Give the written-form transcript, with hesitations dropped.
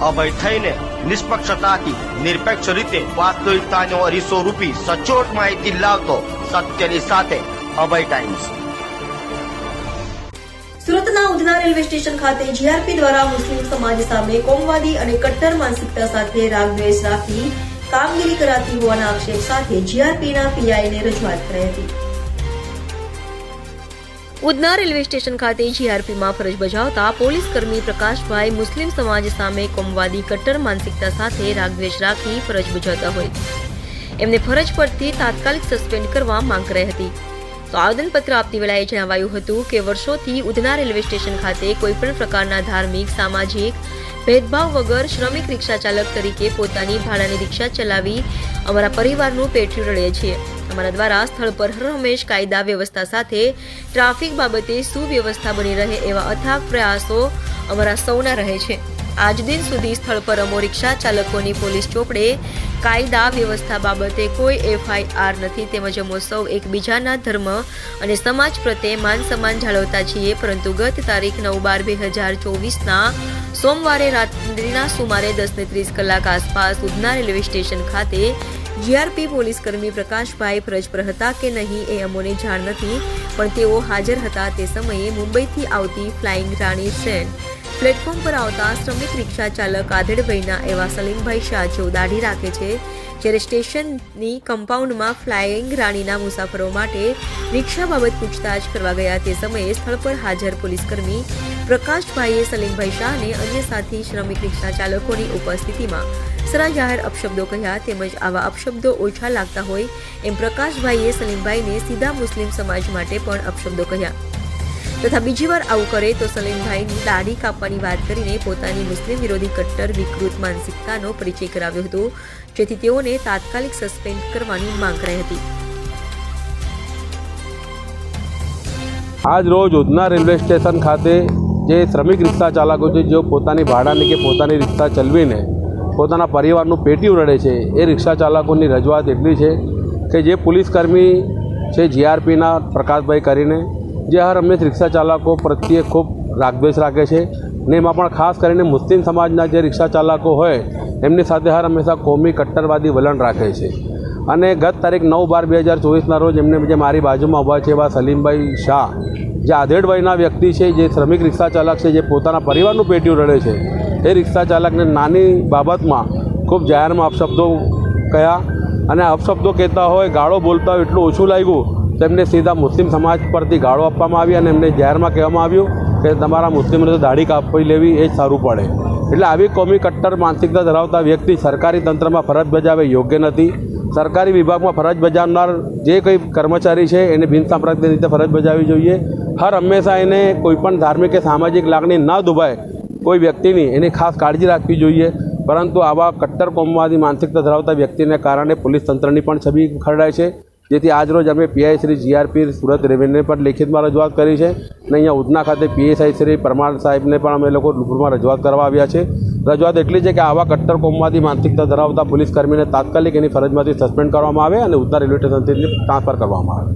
અભય થઈને નિષ્પક્ષતાથી નિરપેક્ષ રીતે વાસ્તવિકતાનો અરીસો રૂપી સચોટ માહિતી લાવતો સત્યની સાથે અભય ટાઈમ્સ। સુરતના ઉધના રેલવે સ્ટેશન ખાતે જીઆરપી દ્વારા મુસ્લિમ સમાજ સામે કોમવાદી અને કટ્ટર માનસિકતા સાથે રાગદ્વેષ રાખી કામગીરી કરાતી હોવાના આક્ષેપ સાથે જીઆરપીના પીઆઈને રજૂઆત કરી હતી। ઉધના રેલવે સ્ટેશન ખાતે જીઆરપીમાં ફરજ બજાવતા પોલીસ કર્મી પ્રકાશભાઈ મુસ્લિમ સમાજ સામે કોમવાદી કટ્ટર માનસિકતા સાથે રાગદ્વેષ રાખી ફરજ બજાવતા હોય એમને ફરજ પરથી તાત્કાલિક સસ્પેન્ડ કરવા માંગ કરાઈ હતી। તો આવેદનપત્ર આપતી વેળાએ જણાવાયું હતું કે વર્ષોથી ઉધના રેલવે સ્ટેશન ખાતે કોઈપણ પ્રકારના ધાર્મિક સામાજિક ભેદભાવ વગર શ્રમિક રિક્ષા ચાલક તરીકે પોતાની ભાડાની રિક્ષા ચલાવી અમારા પરિવારનું પેટ્યું રળીએ છીએ। અમારા દ્વારા સ્થળ પર હર હંમેશ કાયદા વ્યવસ્થા સાથે ટ્રાફિક બાબતે સુવ્યવસ્થા બની રહે એવા અથાગ પ્રયાસો અમારા સૌના રહે છે। આજ દિન સુધી સ્થળ પર અમો રિક્ષા ચાલકોની પોલીસ ચોપડે કાયદા વ્યવસ્થા બાબતે કોઈ એફઆઈઆર નથી તેમજ અમો સૌ એકબીજાના ધર્મ અને સમાજ પ્રત્યે માન સન્માન જાળવતા છીએ। પરંતુ ગત તારીખ 9/12/2024ના સોમવારે રાત્રિના સુમારે 10:30 કલાક આસપાસ ઉધના રેલવે સ્ટેશન ખાતે જીઆરપી પોલીસ કર્મી પ્રકાશભાઈ ફરજ પર હતા કે નહીં એ અમોને જાણ નથી, પણ તેઓ હાજર હતા। તે સમયે મુંબઈથી આવતી ફ્લાઇંગ રાણી ટ્રેન પ્લેટફોર્મ પર આવતા શ્રમિક રિક્ષા ચાલક આધેડભાઈના એવા સલીમભાઈ શાહ જેઓ દાઢી રાખે છે, જ્યારે સ્ટેશનની કમ્પાઉન્ડમાં ફ્લાઇંગ રાણીના મુસાફરો માટે રિક્ષા બાબત પૂછતાછ કરવા ગયા તે સમયે સ્થળ પર હાજર પોલીસકર્મી પ્રકાશભાઈએ સલીમભાઈ શાહને અન્ય સાથી શ્રમિક રિક્ષા ચાલકોની ઉપસ્થિતિમાં સરા જાહેર અપશબ્દો કહ્યા તેમજ આવા અપશબ્દો ઓછા લાગતા હોય એમ પ્રકાશભાઈએ સલીમભાઈને સીધા મુસ્લિમ સમાજ માટે પણ અપશબ્દો કહ્યા તથા બીજી વાર આવું કરે તો સલીમભાઈની દાઢી કાપવાની વાત કરીને પોતાની મુસ્લિમ વિરોધી કટ્ટર વિકૃત માનસિકતાનો પરિચય કરાવ્યો હતો, જેથી તેઓને તાત્કાલિક સસ્પેન્ડ કરવાની માંગ કરાઈ હતી। આજ રોજ ઉધના રેલવે સ્ટેશન ખાતે જે શ્રમિક રિક્ષા ચાલકો છે જેઓ પોતાની ભાડાની કે પોતાની રિક્ષા ચલાવીને પોતાના પરિવારનું પેટીયું રડે છે એ રિક્ષા ચાલકોની રજૂઆત એટલી છે કે જે પોલીસકર્મી છે જીઆરપીના પ્રકાશભાઈ કરીને જે હર હંમેશ રિક્ષા ચાલકો પ્રત્યે ખૂબ રાગદ્વેષ રાખે છે ને એમાં પણ ખાસ કરીને મુસ્લિમ સમાજના જે રિક્ષા ચાલકો હોય એમની સાથે હર હંમેશા કોમી કટ્ટરવાદી વલણ રાખે છે। અને ગત તારીખ 9/12/2024ના રોજ એમને જે મારી બાજુમાં ઊભા છે એવા સલીમભાઈ શાહ જે આધેડભાઈના વ્યક્તિ છે, જે શ્રમિક રિક્ષા ચાલક છે, જે પોતાના પરિવારનું પેટીયું રડે છે, એ રિક્ષા ચાલકને નાની બાબતમાં ખૂબ જાહેરમાં અપશબ્દો કહ્યા અને અપશબ્દો કહેતા હોય ગાળો બોલતા હોય એટલું ઓછું લાગ્યું તેમને સીધા મુસ્લિમ સમાજ પરથી ગાળો આપવામાં આવી અને એમને જાહેરમાં કહેવામાં આવ્યું કે તમારા મુસ્લિમોને દાઢી કાપી લેવી એ જ સારું પડે। એટલે આવી કોમી કટ્ટર માનસિકતા ધરાવતા વ્યક્તિ સરકારી તંત્રમાં ફરજ બજાવે યોગ્ય નથી। સરકારી વિભાગમાં ફરજ બજાવનાર જે કંઈ કર્મચારી છે એને બિનસાંપ્રદાયિક રીતે ફરજ બજાવવી જોઈએ। હર હંમેશા એને કોઈપણ ધાર્મિક કે સામાજિક લાગણી ન દુભાય કોઈ વ્યક્તિની એની ખાસ કાળજી રાખવી જોઈએ। પરંતુ આવા કટ્ટર કોમવાદી માનસિકતા ધરાવતા વ્યક્તિને કારણે પોલીસ તંત્રની પણ છબી ખરડાય છે, જેથી આજરોજ અમે પીઆઈ શ્રી જીઆરપી સુરત રેવન્યુને પણ લેખિતમાં રજૂઆત કરી છે અને અહીંયા ઉધના ખાતે પીએસઆઈ શ્રી પરમાર સાહેબને પણ અમે લોકો રૂબરૂમાં રજૂઆત કરવા આવ્યા છે। રજૂઆત એટલી છે કે આવા કટ્ટર કોમવાદી માનસિકતા ધરાવતા પોલીસકર્મીને તાત્કાલિક એની ફરજમાંથી સસ્પેન્ડ કરવામાં આવે અને ઉધના રેલવે સ્ટેશનથી ટ્રાન્સફર કરવામાં આવે।